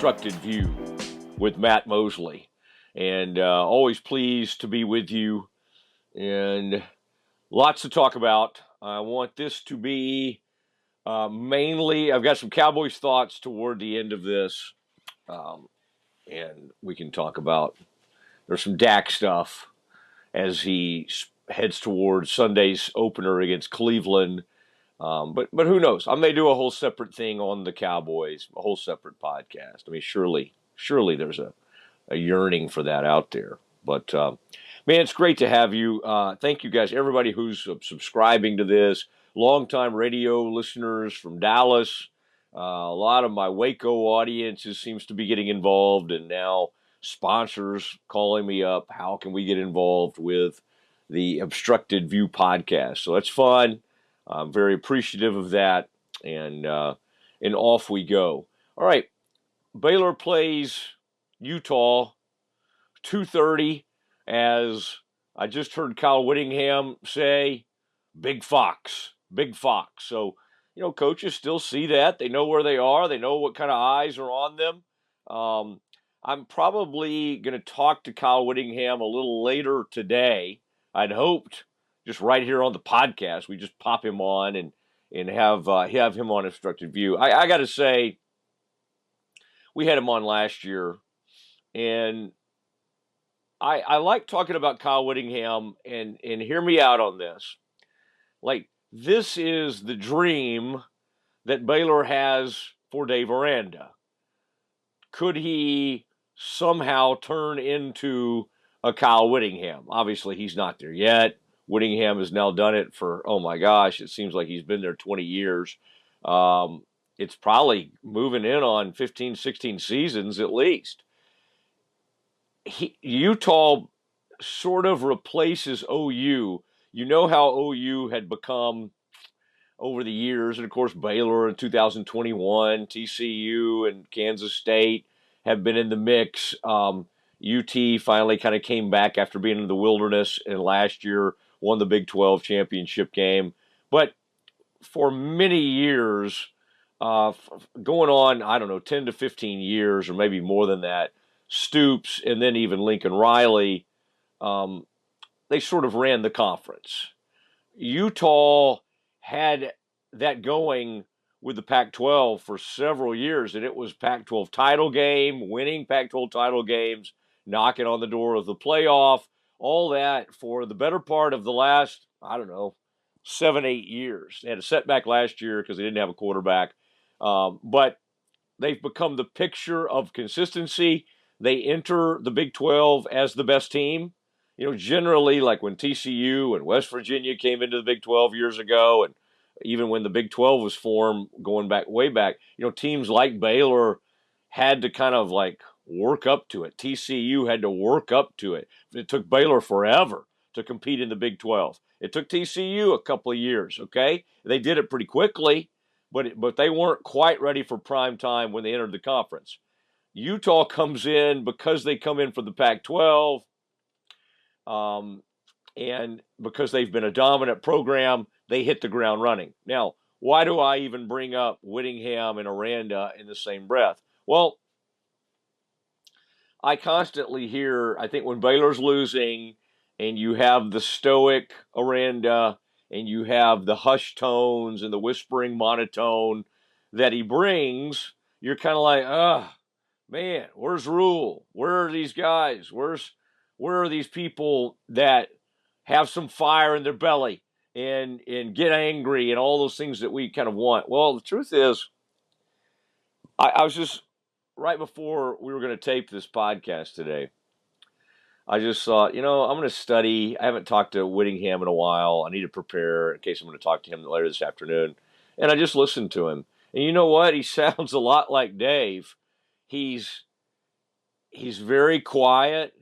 Obstructed View with Matt Mosley. And always pleased to be with you. And lots to talk about. I want this to be mainly, I've got some Cowboys thoughts toward the end of this. And we can talk about, there's some Dak stuff as he heads towards Sunday's opener against Cleveland. But who knows? I may do a whole separate thing on the Cowboys, a whole separate podcast. I mean, surely there's a yearning for that out there. But, man, it's great to have you. Thank you guys, everybody who's subscribing to this. Longtime radio listeners from Dallas. A lot of my Waco audiences seems to be getting involved, and now sponsors calling me up. How can we get involved with the Obstructed View podcast? So that's fun. I'm very appreciative of that, and off we go. All right, Baylor plays Utah 2:30, as I just heard Kyle Whittingham say, Big Fox. So, coaches still see that. They know where they are. They know what kind of eyes are on them. I'm probably going to talk to Kyle Whittingham a little later today. I'd hoped just right here on the podcast, we just pop him on and have him on Obstructed View. I got to say, we had him on last year, and I like talking about Kyle Whittingham, and hear me out on this. Like, this is the dream that Baylor has for Dave Aranda. Could he somehow turn into a Kyle Whittingham? Obviously, he's not there yet. Whittingham has now done it for, oh my gosh, it seems like he's been there 20 years. It's probably moving in on 15, 16 seasons at least. Utah sort of replaces OU. You know how OU had become over the years, and of course Baylor in 2021, TCU and Kansas State have been in the mix. UT finally kind of came back after being in the wilderness, and last year won the Big 12 championship game. But for many years, going on, I don't know, 10 to 15 years or maybe more than that, Stoops and then even Lincoln Riley, they sort of ran the conference. Utah had that going with the Pac-12 for several years, and it was Pac-12 title game, winning Pac-12 title games, knocking on the door of the playoff, all that for the better part of the last, 7, 8 years. They had a setback last year because they didn't have a quarterback, but they've become the picture of consistency. They enter the Big 12 as the best team. Generally, like when TCU and West Virginia came into the Big 12 years ago, and even when the Big 12 was formed going back, way back, teams like Baylor had to kind of like work up to it. TCU had to work up to it. It took Baylor forever to compete in the Big 12. It took TCU a couple of years, okay? They did it pretty quickly, but they weren't quite ready for prime time when they entered the conference. Utah comes in because they come in for the Pac-12, and because they've been a dominant program, they hit the ground running. Now, why do I even bring up Whittingham and Aranda in the same breath? Well, I constantly hear, I think when Baylor's losing and you have the stoic Aranda and you have the hushed tones and the whispering monotone that he brings, you're kind of like, man, where's Rule? Where are these guys? Where are these people that have some fire in their belly and get angry and all those things that we kind of want? Well, the truth is, I was just, right before we were going to tape this podcast today, I just thought, I'm going to study. I haven't talked to Whittingham in a while. I need to prepare in case I'm going to talk to him later this afternoon. And I just listened to him. And you know what? He sounds a lot like Dave. He's very quiet.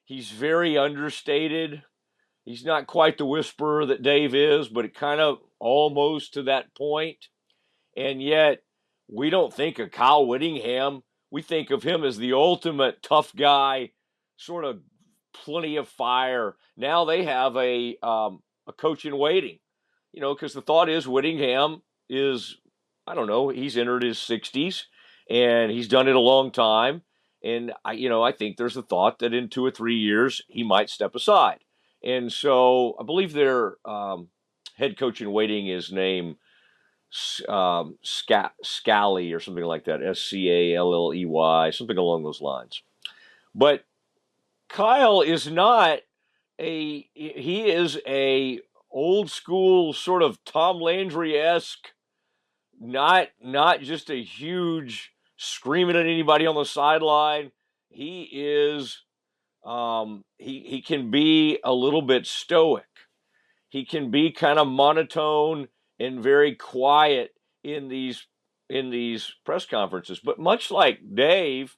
He's very understated. He's not quite the whisperer that Dave is, but it kind of almost to that point. And yet, we don't think of Kyle Whittingham. We think of him as the ultimate tough guy, sort of plenty of fire. Now they have a coach in waiting, because the thought is Whittingham is, he's entered his 60s, and he's done it a long time. And I think there's a thought that in 2 or 3 years he might step aside. And so I believe their head coach in waiting is named Scally or something like that, Scalley, something along those lines. But Kyle is not he is a old school sort of Tom Landry esque, not just a huge screaming at anybody on the sideline. He is he can be a little bit stoic. He can be kind of monotone and very quiet in these press conferences. But much like Dave,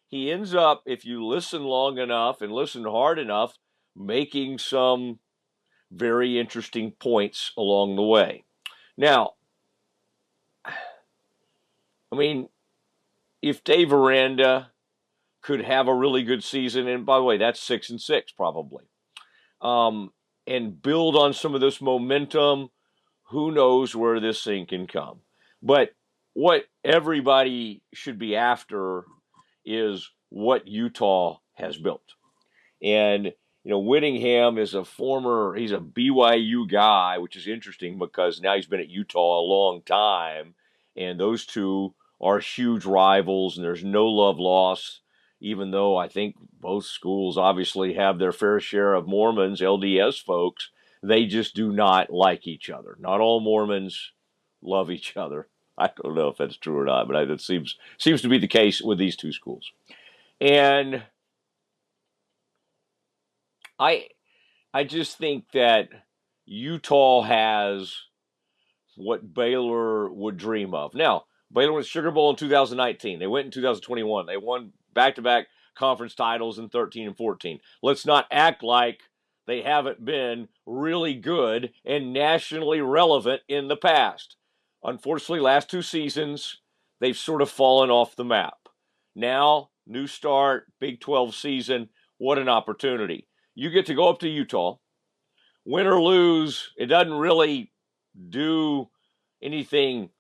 he ends up, if you listen long enough and listen hard enough, making some very interesting points along the way. Now, I mean, if Dave Aranda could have a really good season, and by the way, that's 6-6 probably, and build on some of this momentum, who knows where this thing can come. But what everybody should be after is what Utah has built. And, Whittingham is he's a BYU guy, which is interesting because now he's been at Utah a long time. And those two are huge rivals, and there's no love lost, even though I think both schools obviously have their fair share of Mormons, LDS folks. They just do not like each other. Not all Mormons love each other. I don't know if that's true or not, but it seems to be the case with these two schools. And I just think that Utah has what Baylor would dream of. Now, Baylor went to Sugar Bowl in 2019. They went in 2021. They won back-to-back conference titles in 13 and 14. Let's not act like they haven't been really good and nationally relevant in the past. Unfortunately, last two seasons, they've sort of fallen off the map. Now, new start, Big 12 season, what an opportunity. You get to go up to Utah, win or lose, it doesn't really do anything.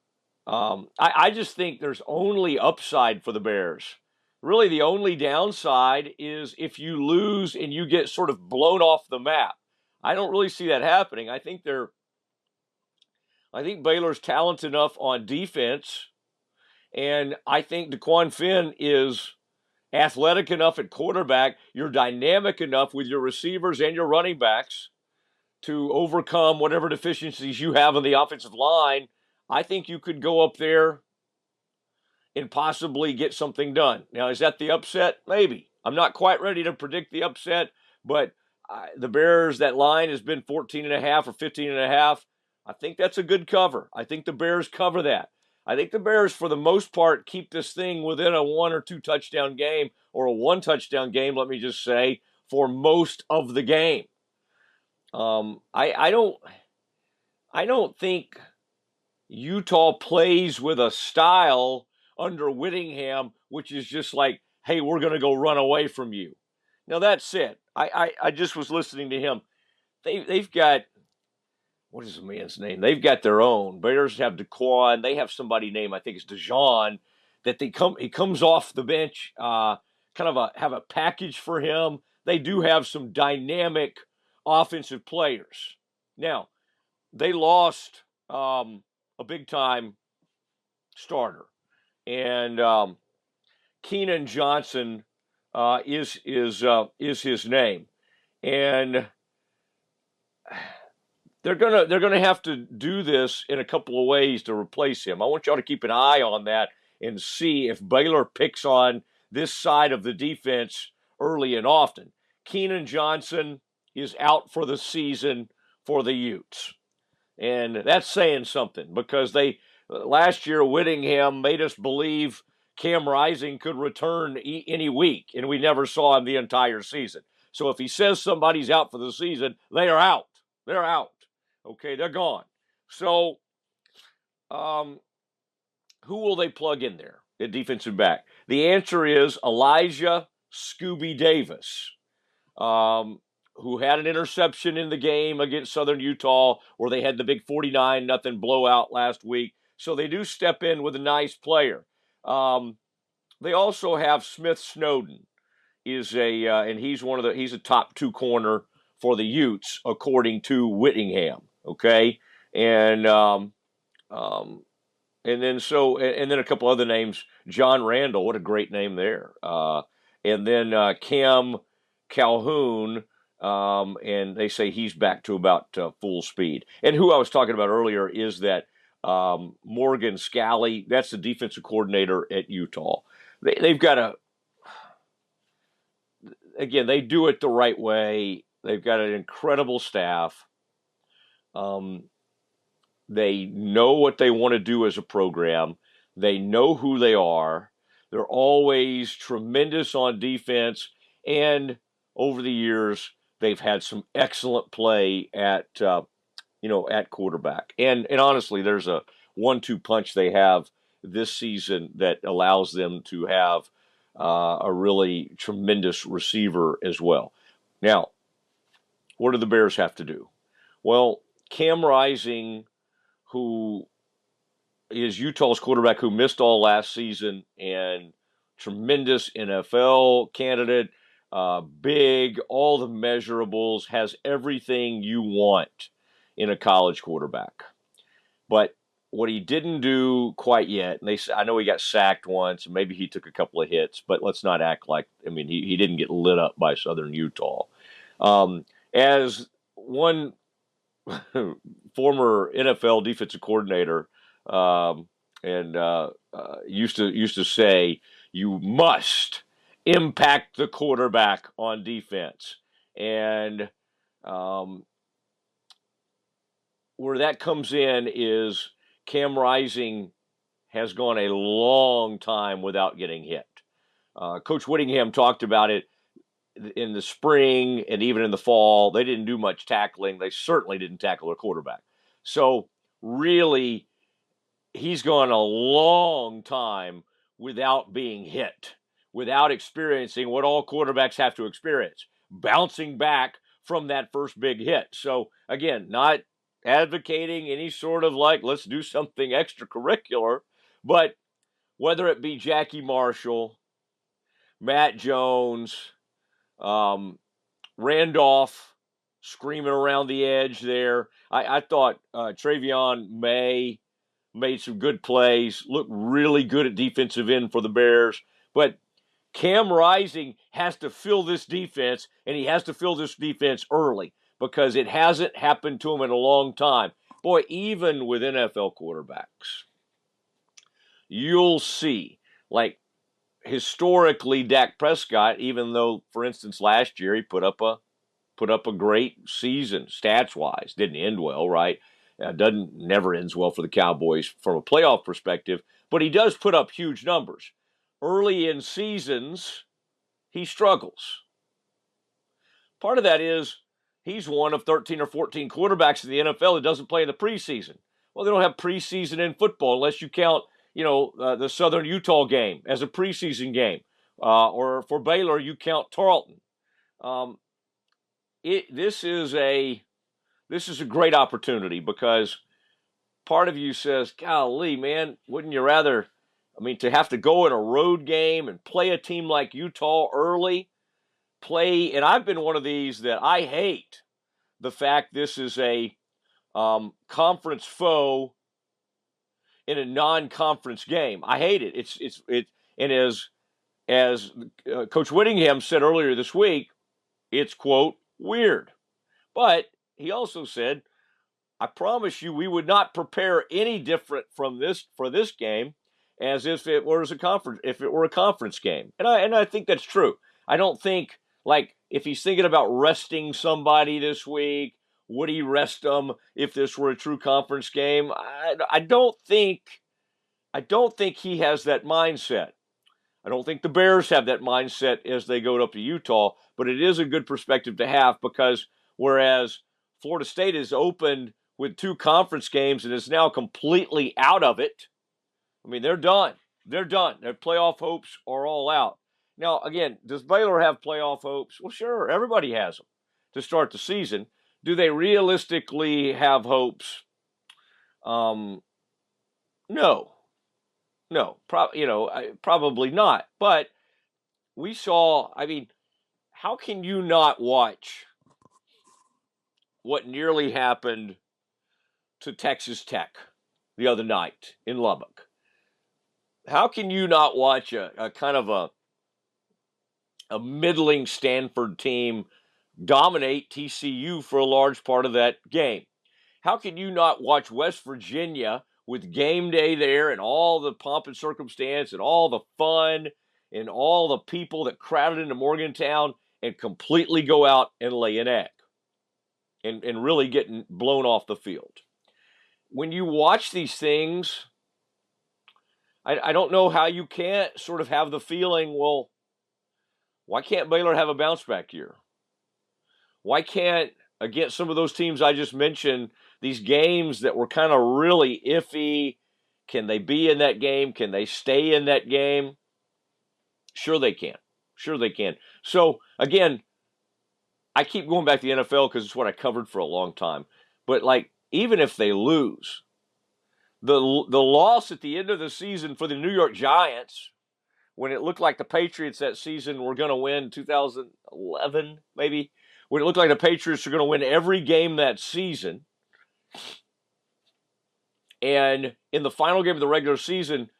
I just think there's only upside for the Bears. Really, the only downside is if you lose and you get sort of blown off the map. I don't really see that happening. I think Baylor's talented enough on defense, and I think DeQuan Finn is athletic enough at quarterback. You're dynamic enough with your receivers and your running backs to overcome whatever deficiencies you have on the offensive line. I think you could go up there and possibly get something done. Now, is that the upset? Maybe. I'm not quite ready to predict the upset, but the Bears, that line has been 14.5 or 15.5. I think that's a good cover. I think the Bears cover that. I think the Bears, for the most part, keep this thing within a 1 or 2 touchdown game, or a 1 touchdown game, let me just say, for most of the game. I don't think Utah plays with a style under Whittingham, which is just like, hey, we're going to go run away from you. Now, that's it. I just was listening to him. They've got, what is the man's name? They've got their own. Bears have DeQuan. They have somebody named, I think it's DeJean, that he comes off the bench, kind of have a package for him. They do have some dynamic offensive players. Now, they lost a big-time starter, and Keenan Johnson is his name, and they're gonna have to do this in a couple of ways to replace him. I want y'all to keep an eye on that and see if Baylor picks on this side of the defense early and often. Keenan Johnson is out for the season for the Utes. And that's saying something, because last year Whittingham made us believe Cam Rising could return any week, and we never saw him the entire season. So if he says somebody's out for the season, they are out. They're out. Okay, they're gone. So who will they plug in there at defensive back? The answer is Elijah Scooby Davis, who had an interception in the game against Southern Utah, where they had the big 49-0 blowout last week. So they do step in with a nice player. They also have Smith Snowden and he's a top two corner for the Utes according to Whittingham. Okay, and um, and then a couple other names. John Randall, what a great name there. And then Cam Calhoun, and they say he's back to about full speed. And who I was talking about earlier is that Morgan Scalley. That's the defensive coordinator at Utah. They've got again, they do it the right way. They've got an incredible staff. Um, They know what they want to do as a program. They know who they are. They're always tremendous on defense. And over the years, they've had some excellent play at quarterback. And honestly, there's a 1-2 punch they have this season that allows them to have a really tremendous receiver as well. Now, what do the Bears have to do? Well, Cam Rising, who is Utah's quarterback, who missed all last season, and tremendous NFL candidate, big, all the measurables, has everything you want in a college quarterback. But what he didn't do quite yet, and I know he got sacked once, and maybe he took a couple of hits, but let's not act like, he didn't get lit up by Southern Utah. As one former NFL defensive coordinator, and used to say, you must impact the quarterback on defense. And where that comes in is Cam Rising has gone a long time without getting hit. Coach Whittingham talked about it in the spring and even in the fall. They didn't do much tackling. They certainly didn't tackle their quarterback. So really, he's gone a long time without being hit, without experiencing what all quarterbacks have to experience, bouncing back from that first big hit. So again, not advocating any sort of let's do something extracurricular, but whether it be Jackie Marshall, Matt Jones, Randolph screaming around the edge there. I thought Travion May made some good plays, looked really good at defensive end for the Bears. But Cam Rising has to fill this defense, and he has to fill this defense early because it hasn't happened to him in a long time. Boy, even with NFL quarterbacks, you'll see, historically, Dak Prescott, even though, for instance, last year he put up a great season stats wise, didn't end well, right? Never ends well for the Cowboys from a playoff perspective, but he does put up huge numbers. Early in seasons, he struggles. Part of that is he's one of 13 or 14 quarterbacks in the NFL that doesn't play in the preseason. Well, they don't have preseason in football unless you count the Southern Utah game as a preseason game. Or for Baylor, you count Tarleton. This is a great opportunity because part of you says, golly, man, wouldn't you rather, to have to go in a road game and play a team like Utah early, and I've been one of these that I hate the fact this is a conference foe in a non-conference game. I hate it. And as Coach Whittingham said earlier this week, it's, quote, weird. But he also said, I promise you we would not prepare any different for this game as if it were a conference game. And I think that's true. I don't think, if he's thinking about resting somebody this week, would he rest them if this were a true conference game? I don't think he has that mindset. I don't think the Bears have that mindset as they go up to Utah, but it is a good perspective to have because whereas Florida State is opened with 2 conference games and is now completely out of it, they're done. They're done. Their playoff hopes are all out. Now, again, does Baylor have playoff hopes? Well, sure. Everybody has them to start the season. Do they realistically have hopes? No. No, probably not. But we saw. I mean, how can you not watch what nearly happened to Texas Tech the other night in Lubbock? How can you not watch a kind of a middling Stanford team dominate TCU for a large part of that game? How can you not watch West Virginia with game day there and all the pomp and circumstance and all the fun and all the people that crowded into Morgantown and completely go out and lay an egg and really getting blown off the field? When you watch these things, I don't know how you can't sort of have the feeling, well, why can't Baylor have a bounce back year? Why can't, against some of those teams I just mentioned, these games that were kind of really iffy, can they be in that game? Can they stay in that game? Sure they can. Sure they can. So, again, I keep going back to the NFL because it's what I covered for a long time. But, like, even if they lose, the loss at the end of the season for the New York Giants, when it looked like the Patriots that season were going to win, 2011 maybe, when it looked like the Patriots were going to win every game that season, and in the final game of the regular season,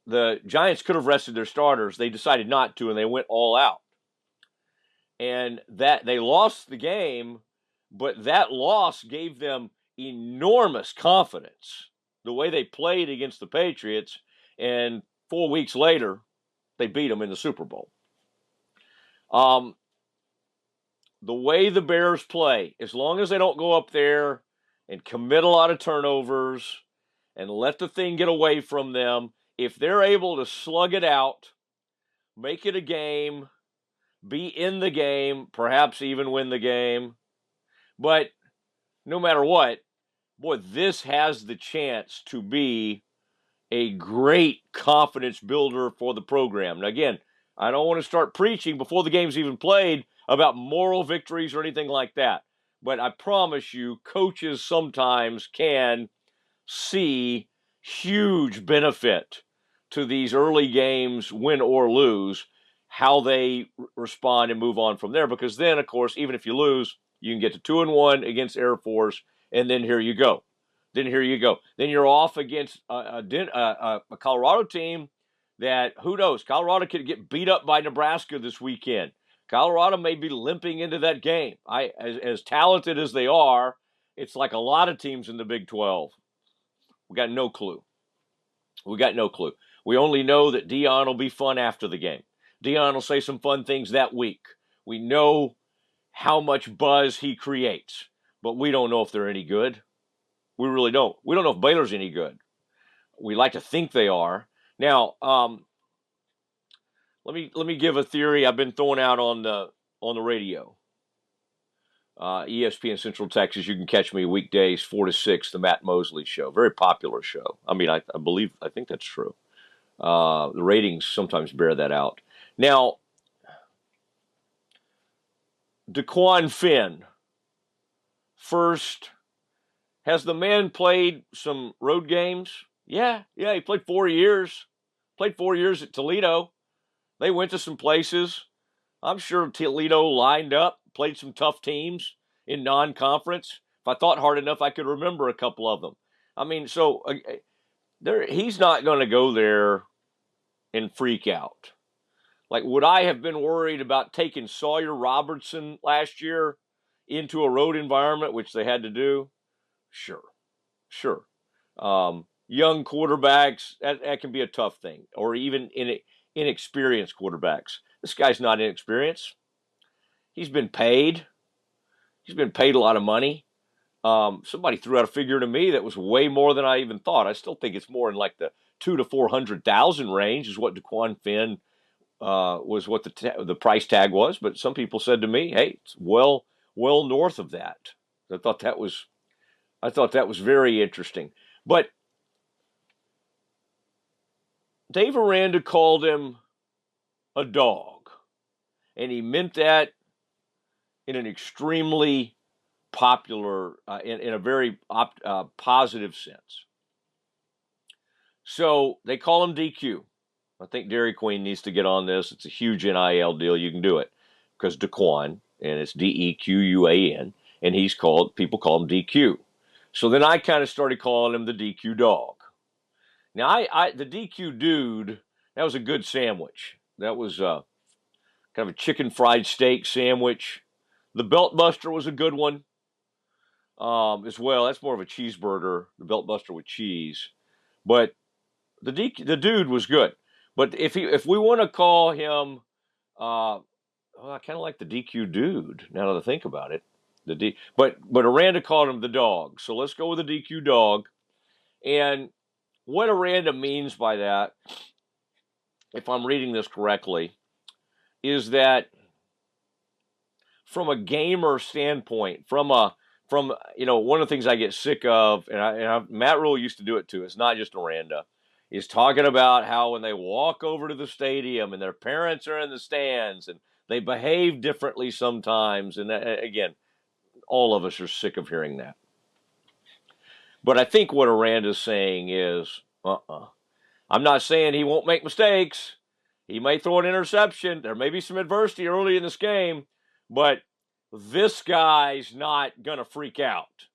the Giants could have rested their starters. They decided not to, and they went all out. And that they lost the game, but that loss gave them enormous confidence, the way they played against the Patriots, and 4 weeks later, they beat them in the Super Bowl. The way the Bears play, as long as they don't go up there and commit a lot of turnovers and let the thing get away from them, if they're able to slug it out, make it a game, be in the game, perhaps even win the game, but no matter what, boy, this has the chance to be a great confidence builder for the program. Now, again, I don't want to start preaching before the game's even played about moral victories or anything like that. But I promise you, coaches sometimes can see huge benefit to these early games, win or lose, how they respond and move on from there. Because then, of course, even if you lose, you can get to 2-1 against Air Force, and then here you go. Then you're off against a Colorado team that, who knows, Colorado could get beat up by Nebraska this weekend. Colorado may be limping into that game. As talented as they are, it's like a lot of teams in the Big 12. We got no clue. We only know that Dion will be fun after the game. Dion will say some fun things that week. We know how much buzz he creates, but we don't know if they're any good. We really don't. We don't know if Baylor's any good. We like to think they are. Now, let me give a theory I've been throwing out on the radio. ESPN Central Texas. You can catch me weekdays 4 to 6. The Matt Mosley Show, very popular show. I mean, I think that's true. The ratings sometimes bear that out. Now, DeQuan Finn, first. Has the man played some road games? Yeah, he played 4 years. Played 4 years at Toledo. They went to some places. I'm sure Toledo lined up, played some tough teams in non-conference. If I thought hard enough, I could remember a couple of them. I mean, so he's not going to go there and freak out. Like, would I have been worried about taking Sawyer Robertson last year into a road environment, which they had to do? Sure. Young quarterbacks, that can be a tough thing, or even inexperienced quarterbacks. This guy's not inexperienced. He's been paid. He's been paid a lot of money. Somebody threw out a figure to me that was way more than I even thought. I still think it's more in like the 200,000 to 400,000 range is what DeQuan Finn was, what the price tag was. But some people said to me, "Hey, it's well north of that." I thought that was very interesting. But Dave Aranda called him a dog, and he meant that in an extremely popular, in a very positive sense. So they call him DQ. I think Dairy Queen needs to get on this. It's a huge NIL deal. You can do it because Daquan, and it's DEQUAN, and people call him DQ. So then I kind of started calling him the DQ dog. Now, the DQ dude, that was a good sandwich. That was kind of a chicken fried steak sandwich. The Belt Buster was a good one as well. That's more of a cheeseburger, the Belt Buster with cheese. But the dude was good. But if we want to call him, I kind of like the DQ dude. Now that I think about it, but Aranda called him the dog. So let's go with the DQ dog. And what Aranda means by that, if I'm reading this correctly, is that from a gamer standpoint, from one of the things I get sick of, and Matt Rule used to do it too. It's not just Aranda. Is talking about how when they walk over to the stadium and their parents are in the stands and they behave differently sometimes. And again, all of us are sick of hearing that. But I think what Aranda's saying is, I'm not saying he won't make mistakes. He may throw an interception. There may be some adversity early in this game, but this guy's not going to freak out.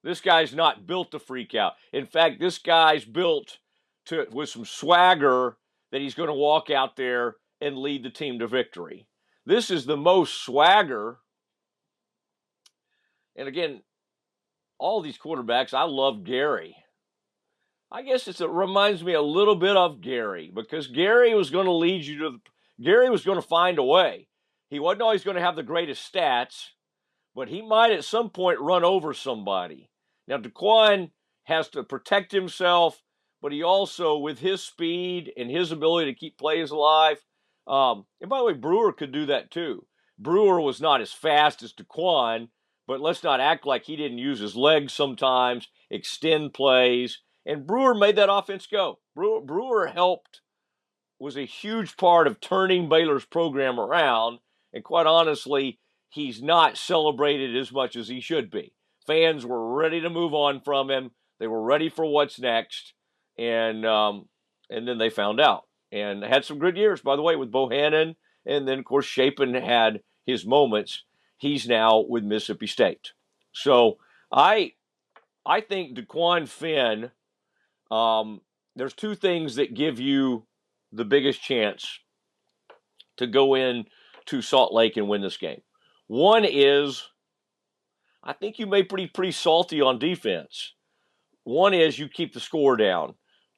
This guy's not built to freak out. In fact, this guy's built with some swagger that he's going to walk out there and lead the team to victory. This is the most swagger. And again, all these quarterbacks, I love Gary. I guess it reminds me a little bit of Gary because Gary was going to lead you to Gary was going to find a way. He wasn't always going to have the greatest stats, but he might at some point run over somebody. Now, Daquan has to protect himself, but he also, with his speed and his ability to keep plays alive, and by the way, Brewer could do that too. Brewer was not as fast as Daquan, but let's not act like he didn't use his legs sometimes, extend plays, and Brewer made that offense go. Brewer was a huge part of turning Baylor's program around, and quite honestly, he's not celebrated as much as he should be. Fans were ready to move on from him. They were ready for what's next, and then they found out. And had some good years, by the way, with Bohannon, and then, of course, Shapen had his moments. He's now with Mississippi State. So I think Daquan Finn, there's two things that give you the biggest chance to go in to Salt Lake and win this game. One is, I think you may be pretty salty on defense. One is you keep the score down.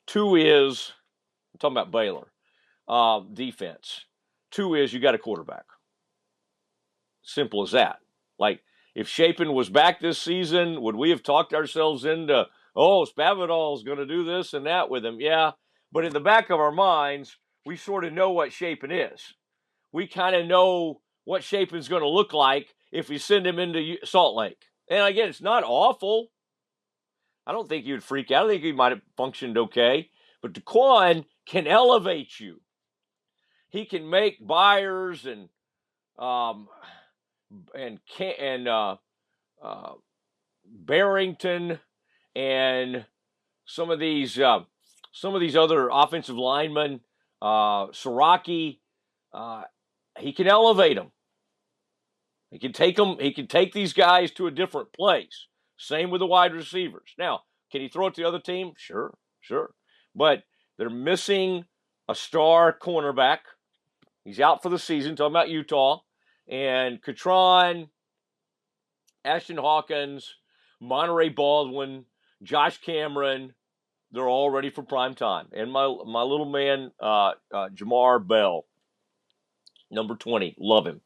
Two is, I'm talking about Baylor, defense. Two is you got a quarterback. Simple as that. Like, if Shapen was back this season, would we have talked ourselves into, Spavital's going to do this and that with him? Yeah, but in the back of our minds, we sort of know what Shapen is. We kind of know what Shapen's going to look like if we send him into Salt Lake. And again, it's not awful. I don't think he would freak out. I think he might have functioned okay. But Daquan can elevate you. He can make Byers and Barrington and some of these other offensive linemen, Siraki, he can elevate them. He can take them. He can take these guys to a different place. Same with the wide receivers. Now, can he throw it to the other team? Sure. But they're missing a star cornerback. He's out for the season. Talking about Utah. And Catron, Ashton Hawkins, Monterey Baldwin, Josh Cameron, they're all ready for prime time. And my little man, Jamar Bell, number 20, love him.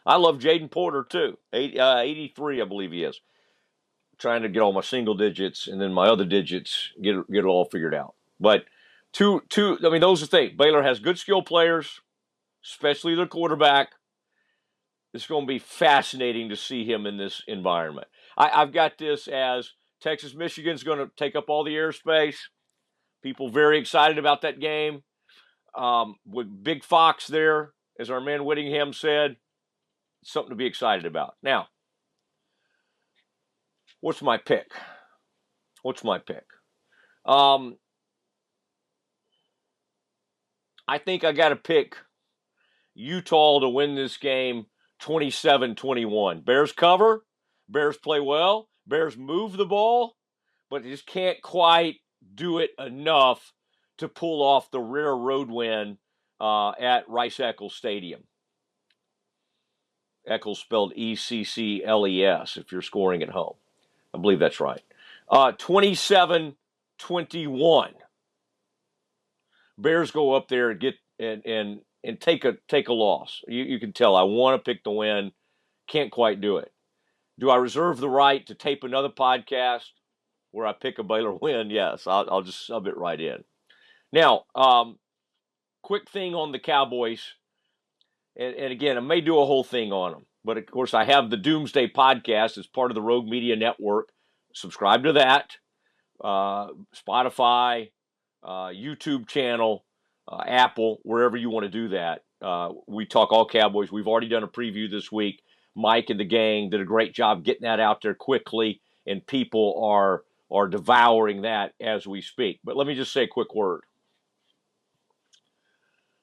I love Jaden Porter too, 83, I believe he is. Trying to get all my single digits and then my other digits, get it all figured out. But those are the things. Baylor has good skill players, especially their quarterback. It's going to be fascinating to see him in this environment. I've got this as Texas Michigan's going to take up all the airspace. People very excited about that game. With Big Fox there, as our man Whittingham said, something to be excited about. Now, what's my pick? I think I got to pick Utah to win this game 27-21. Bears cover. Bears play well. Bears move the ball, but they just can't quite do it enough to pull off the rare road win at Rice-Eccles Stadium. Eccles spelled Eccles if you're scoring at home. I believe that's right. 27-21. Bears go up there and get and take a loss. You can tell I want to pick the win, can't quite do it. Do I reserve the right to tape another podcast where I pick a Baylor win? Yes, I'll just sub it right in. Now, quick thing on the Cowboys, and again, I may do a whole thing on them, but of course I have the Doomsday podcast as part of the Rogue Media Network. Subscribe to that, Spotify, YouTube channel, Apple, wherever you want to do that. We talk all Cowboys. We've already done a preview this week. Mike and the gang did a great job getting that out there quickly, and people are devouring that as we speak. But let me just say a quick word.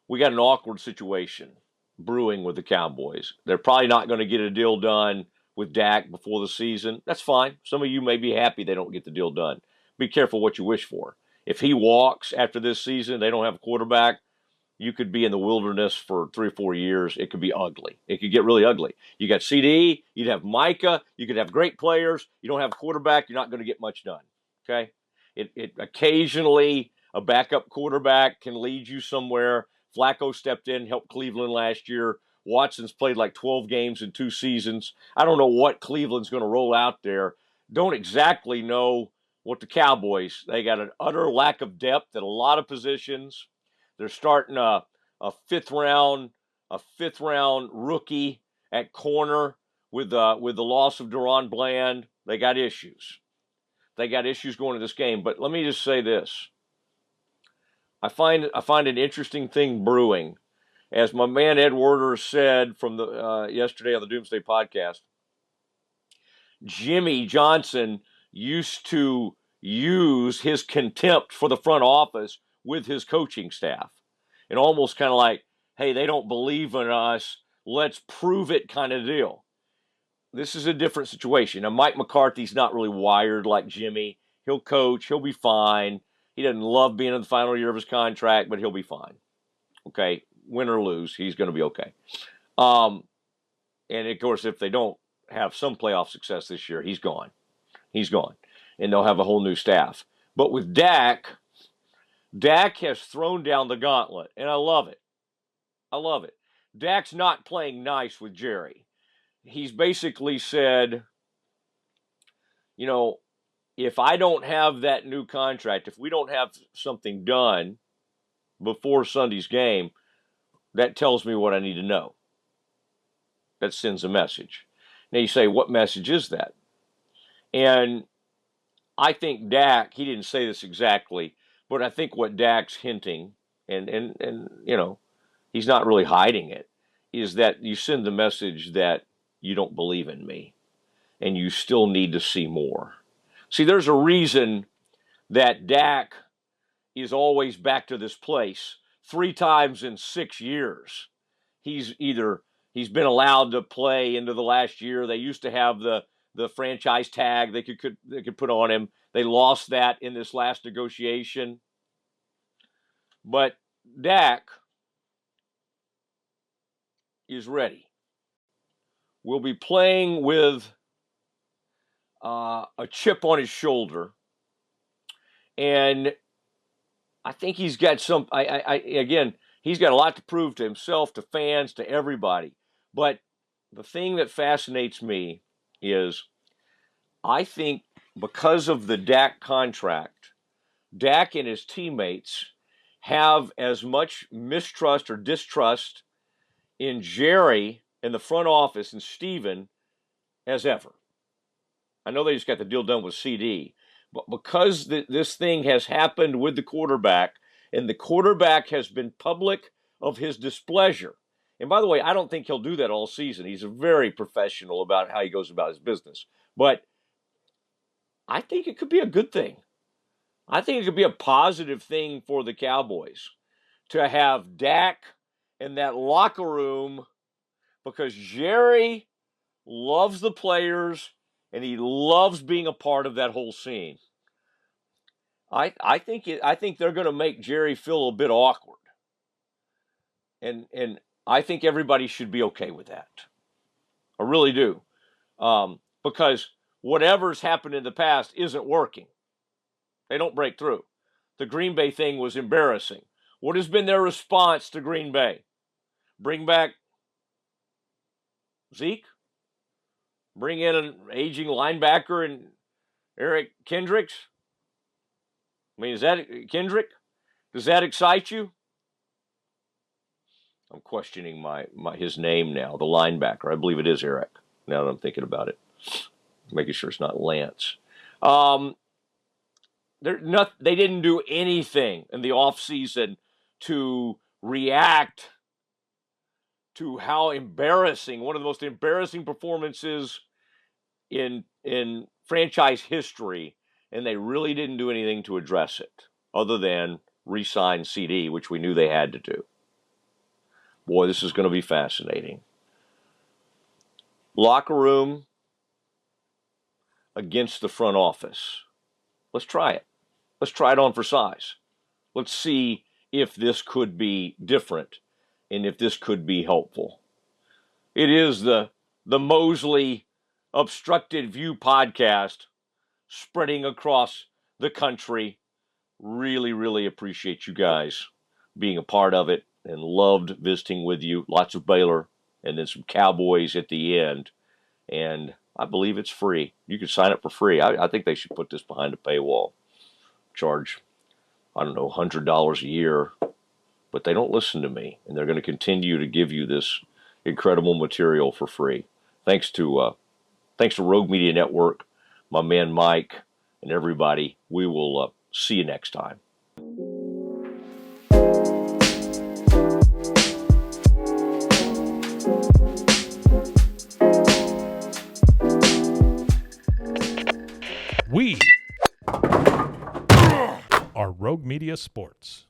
We got an awkward situation brewing with the Cowboys. They're probably not going to get a deal done with Dak before the season. That's fine. Some of you may be happy they don't get the deal done. Be careful what you wish for. If he walks after this season, they don't have a quarterback, you could be in the wilderness for 3 or 4 years. It could be ugly. It could get really ugly. You got CD, you'd have Micah, you could have great players. You don't have a quarterback, you're not going to get much done. Okay? It occasionally a backup quarterback can lead you somewhere. Flacco stepped in, helped Cleveland last year. Watson's played like 12 games in 2 seasons. I don't know what Cleveland's going to roll out there. Don't exactly know what the Cowboys. They got an utter lack of depth at a lot of positions. They're starting a fifth round rookie at corner with the loss of Deron Bland. They got issues. They got issues going to this game. But let me just say this. I find an interesting thing brewing. As my man Ed Werder said from the yesterday on the Doomsday podcast, Jimmy Johnson used to use his contempt for the front office with his coaching staff. And almost kind of like, hey, they don't believe in us, let's prove it kind of deal. This is a different situation. Now, Mike McCarthy's not really wired like Jimmy. He'll coach, he'll be fine. He doesn't love being in the final year of his contract, but he'll be fine. Okay, win or lose, he's going to be okay. And of course, if they don't have some playoff success this year, he's gone. He's gone. And they'll have a whole new staff. But with Dak has thrown down the gauntlet, and I love it. I love it. Dak's not playing nice with Jerry. He's basically said, you know, if I don't have that new contract, if we don't have something done before Sunday's game, that tells me what I need to know. That sends a message. Now you say, what message is that? And I think Dak, he didn't say this exactly, but I think what Dak's hinting, and you know, he's not really hiding it, is that you send the message that you don't believe in me and you still need to see more. See, there's a reason that Dak is always back to this place 3 times in 6 years. He's been allowed to play into the last year. They used to have the franchise tag they could put on him. They lost that in this last negotiation. But Dak is ready. We'll be playing with a chip on his shoulder, and I think he's got some. Again, he's got a lot to prove to himself, to fans, to everybody. But the thing that fascinates me is, I think because of the Dak contract, Dak and his teammates have as much mistrust or distrust in Jerry in the front office and Steven as ever. I know they just got the deal done with CD, but because this thing has happened with the quarterback, and the quarterback has been public of his displeasure. And by the way, I don't think he'll do that all season. He's very professional about how he goes about his business. But I think it could be a good thing. I think it could be a positive thing for the Cowboys to have Dak in that locker room because Jerry loves the players and he loves being a part of that whole scene. I think they're going to make Jerry feel a bit awkward, and I think everybody should be okay with that. I really do, because whatever's happened in the past isn't working. They don't break through. The Green Bay thing was embarrassing. What has been their response to Green Bay? Bring back Zeke? Bring in an aging linebacker and Eric Kendricks? I mean, is that Kendrick? Does that excite you? I'm questioning his name now, the linebacker. I believe it is Eric, now that I'm thinking about it. Making sure it's not Lance. They didn't do anything in the offseason to react to how embarrassing, one of the most embarrassing performances in franchise history, and they really didn't do anything to address it other than re-sign CD, which we knew they had to do. Boy, this is going to be fascinating. Locker room against the front office. Let's try it. Let's try it on for size. Let's see if this could be different and if this could be helpful. It is the Mosley Obstructed View podcast spreading across the country. Really, really appreciate you guys being a part of it and loved visiting with you. Lots of Baylor and then some Cowboys at the end. And I believe it's free. You can sign up for free. I think they should put this behind a paywall. Charge, I don't know, $100 a year. But they don't listen to me. And they're going to continue to give you this incredible material for free. Thanks to Rogue Media Network, my man Mike, and everybody. We will see you next time. We are Rogue Media Sports.